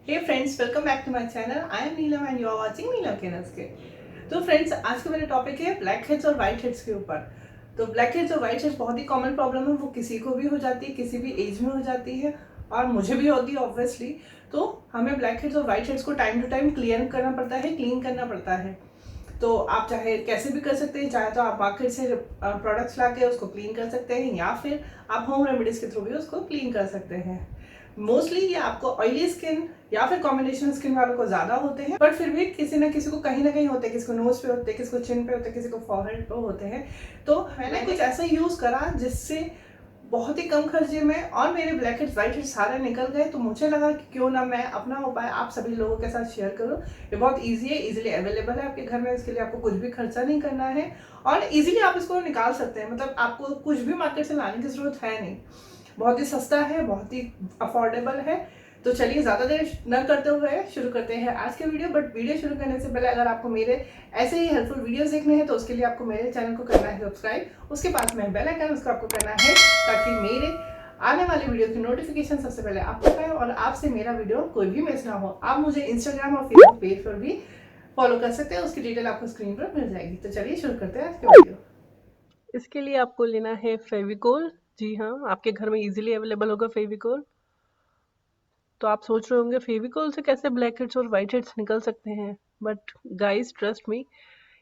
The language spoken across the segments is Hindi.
Hey friends, welcome back to my channel. I am Neelam and you are watching Neelam केनस के। तो फ्रेंड्स, आज का मेरा टॉपिक है ब्लैक हेड्स और वाइट हेड्स के ऊपर। तो ब्लैक हेड्स और वाइट हेड्स बहुत ही कॉमन प्रॉब्लम है, वो किसी को भी हो जाती है, किसी भी एज में हो जाती है और मुझे भी होती है ऑब्वियसली। तो हमें ब्लैक हेड्स और वाइट हेड्स को टाइम टू टाइम क्लियर करना पड़ता है, क्लीन करना पड़ता है। तो आप चाहे कैसे भी कर सकते हैं, चाहे तो आप मार्केट से प्रोडक्ट्स ला के उसको क्लीन कर सकते हैं या फिर आप होम रेमेडीज के थ्रू भी उसको क्लीन कर सकते हैं। मोस्टली ये आपको ऑयली स्किन या फिर कॉम्बिनेशन स्किन वालों को ज्यादा होते हैं, बट फिर भी किसी ना किसी को कहीं ना कहीं होते हैं। किसी को नोज पे होते हैं, किसी को चिन पे होते हैं, किसी को फॉरहेड पे होते हैं। तो मैंने कुछ ऐसा यूज करा जिससे बहुत ही कम खर्चे में और मेरे ब्लैक हेड्स वाइट हेड्स सारे निकल गए। तो मुझे लगा कि क्यों ना मैं अपना उपाय आप सभी लोगों के साथ शेयर करूं। ये बहुत इजी है, इजीली अवेलेबल है आपके घर में। इसके लिए आपको कुछ भी खर्चा नहीं करना है और इजीली आप इसको निकाल सकते हैं। मतलब आपको कुछ भी मार्केट से लाने की जरूरत है नहीं, बहुत ही सस्ता है, बहुत ही अफोर्डेबल है। तो चलिए ज़्यादा देर न करते हुए शुरू करते हैं आज के वीडियो। बट वीडियो शुरू करने से पहले अगर आपको मेरे ऐसे ही हेल्पफुल वीडियोस देखने हैं तो उसके लिए आपको मेरे चैनल को करना है सब्सक्राइब। उसके पास में बेल आइकन, उसको आपको करना है ताकि मेरे आने वाले वीडियो की नोटिफिकेशन सबसे पहले आपको पाए और आपसे मेरा वीडियो कोई भी मिस ना हो। आप मुझे इंस्टाग्राम और फेसबुक पेज पर भी फॉलो कर सकते हैं, उसकी डिटेल आपको स्क्रीन पर मिल जाएगी। तो चलिए शुरू करते हैं आज के वीडियो। इसके लिए आपको लेना है फेविकोल। जी हाँ, आपके घर में इजीली अवेलेबल होगा फेविकोल। तो आप सोच रहे होंगे फेविकोल से कैसे ब्लैक हेड्स और वाइट हेड्स निकल सकते हैं, बट गाइस ट्रस्ट मी,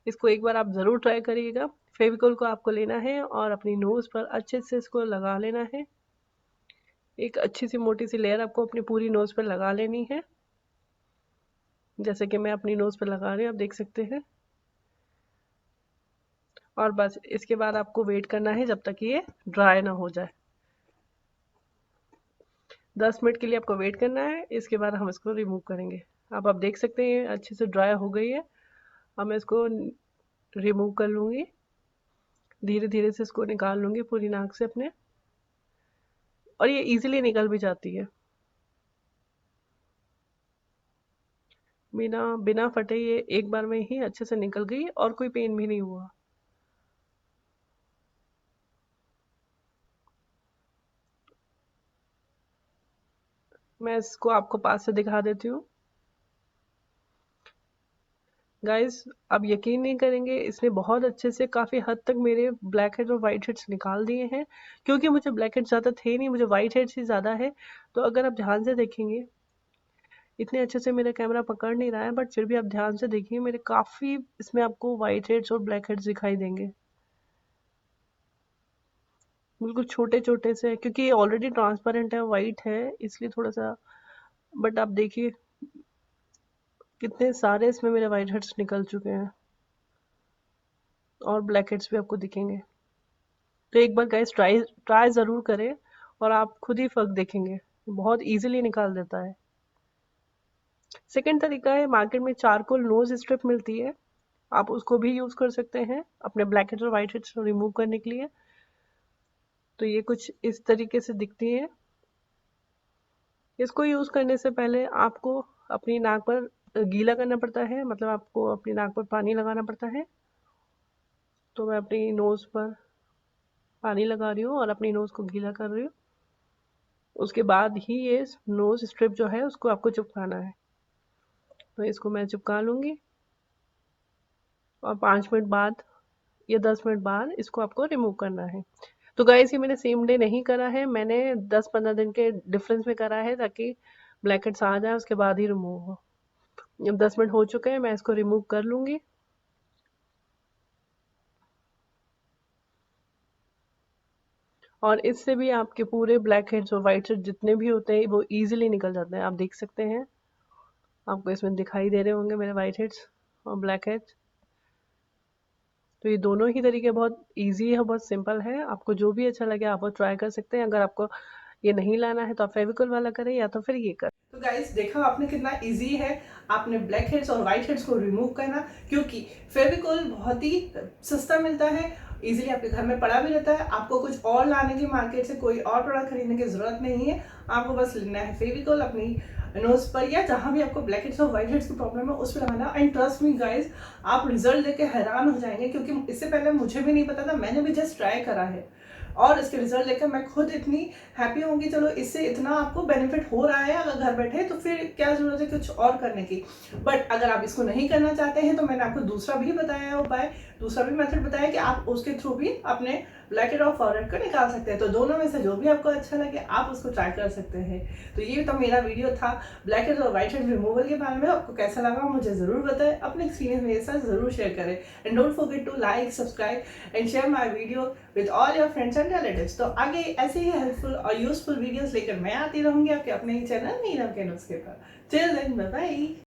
इसको एक बार आप ज़रूर ट्राई करिएगा। फेविकोल को आपको लेना है और अपनी नोज़ पर अच्छे से इसको लगा लेना है। एक अच्छी सी मोटी सी लेयर आपको अपनी पूरी नोज़ पर लगा लेनी है, जैसे कि मैं अपनी नोज़ पर लगा रही हूँ, आप देख सकते हैं। और बस इसके बाद आपको वेट करना है जब तक ये ड्राई ना हो जाए। 10 मिनट के लिए आपको वेट करना है। इसके बाद हम इसको रिमूव करेंगे। आप देख सकते हैं अच्छे से ड्राई हो गई है। अब मैं इसको रिमूव कर लूँगी, धीरे धीरे से इसको निकाल लूँगी पूरी नाक से अपने, और ये इजीली निकल भी जाती है बिना बिना फटे। ये एक बार में ही अच्छे से निकल गई और कोई पेन भी नहीं हुआ। मैं इसको आपको पास से दिखा देती हूँ। गाइस, आप यकीन नहीं करेंगे, इसने बहुत अच्छे से काफ़ी हद तक मेरे ब्लैक हेड्स और वाइट हेड्स निकाल दिए हैं। क्योंकि मुझे ब्लैक हेड्स ज़्यादा थे नहीं, मुझे वाइट हेड्स ही ज़्यादा है। तो अगर आप ध्यान से देखेंगे, इतने अच्छे से मेरा कैमरा पकड़ नहीं रहा है, बट फिर भी आप ध्यान से देखिए, मेरे काफ़ी इसमें आपको वाइट हेड्स और ब्लैक हेड्स दिखाई देंगे। बिल्कुल छोटे छोटे से, क्योंकि ये ऑलरेडी ट्रांसपेरेंट है, वाइट है, इसलिए थोड़ा सा। बट आप देखिए कितने सारे इसमें मेरे वाइट हेड्स निकल चुके हैं और ब्लैक हेड्स भी आपको दिखेंगे। तो एक बार गाइस ट्राई ट्राई ज़रूर करें और आप खुद ही फ़र्क देखेंगे। बहुत इजीली निकाल देता है। सेकंड तरीका है, मार्केट में चारकोल नोज स्ट्रिप मिलती है, आप उसको भी यूज़ कर सकते हैं अपने ब्लैक हेड्स और वाइट हेड्स को रिमूव करने के लिए। तो ये कुछ इस तरीके से दिखती है। इसको यूज़ करने से पहले आपको अपनी नाक पर गीला करना पड़ता है, मतलब आपको अपनी नाक पर पानी लगाना पड़ता है। तो मैं अपनी नोज़ पर पानी लगा रही हूँ और अपनी नोज़ को गीला कर रही हूँ। उसके बाद ही ये नोज़ स्ट्रिप जो है उसको आपको चिपकाना है। तो इसको मैं चिपका लूँगी और 5 मिनट बाद या 10 मिनट बाद इसको आपको रिमूव करना है। तो गाइस, ये मैंने सेम डे नहीं करा है, मैंने 10-15 दिन के डिफरेंस में करा है, ताकि ब्लैक हेड्स आ जाए उसके बाद ही रिमूव हो। अब 10 मिनट हो चुके हैं, मैं इसको रिमूव कर लूँगी। और इससे भी आपके पूरे ब्लैक हेड्स और वाइट हेड्स जितने भी होते हैं वो ईजिली निकल जाते हैं। आप देख सकते हैं, आपको इसमें दिखाई दे रहे होंगे मेरे वाइट हेड्स और ब्लैक हेड्स। तो ये दोनों ही तरीके बहुत ईजी है, बहुत सिंपल है। आपको जो भी अच्छा लगे आप वो ट्राई कर सकते हैं। अगर आपको ये नहीं लाना है तो आप फेविकोल वाला करें या तो फिर ये करें। तो गाइस, देखा आपने कितना इजी है आपने ब्लैक हेड्स और वाइट हेड्स को रिमूव करना। क्योंकि फेविकोल बहुत ही सस्ता मिलता है, इजीली आपके घर में पड़ा भी रहता है। आपको कुछ और लाने की मार्केट से कोई और प्रोडक्ट खरीदने की जरूरत नहीं है। आपको बस लेना है फेविकोल, अपनी नोज पर या जहां भी आपको ब्लैक हेड्स और वाइट हेड्स की प्रॉब्लम है उस पर लगाना। एंड ट्रस्ट मी गाइस, आप रिजल्ट देके हैरान हो जाएंगे। क्योंकि इससे पहले मुझे भी नहीं पता था, मैंने भी जस्ट ट्राई करा है। और इसके रिजल्ट लेकर मैं खुद इतनी हैप्पी होंगी, चलो इससे इतना आपको बेनिफिट हो रहा है अगर घर बैठे, तो फिर क्या जरूरत है कुछ और करने की। बट अगर आप इसको नहीं करना चाहते हैं तो मैंने आपको दूसरा भी बताया है उपाय, दूसरा भी मेथड बताया कि आप उसके थ्रू भी अपने ब्लैक हेड और फॉरहेड को निकाल सकते हैं। तो दोनों में से जो भी आपको अच्छा लगे आप उसको ट्राई कर सकते हैं। तो ये तो मेरा वीडियो था ब्लैक हेड और व्हाइट हेड रिमूवल के बारे में। आपको कैसा लगा मुझे जरूर बताएं, अपने एक्सपीरियंस मेरे साथ जरूर शेयर करें। And don't forget to like, subscribe and share my video with all your friends and relatives. तो आगे ऐसे ही हेल्पफुल और यूजफुल वीडियोस लेकर मैं आती रहूंगी आपके अपने ही चैनल नीलम के नुस्खे पर। Till then bye bye.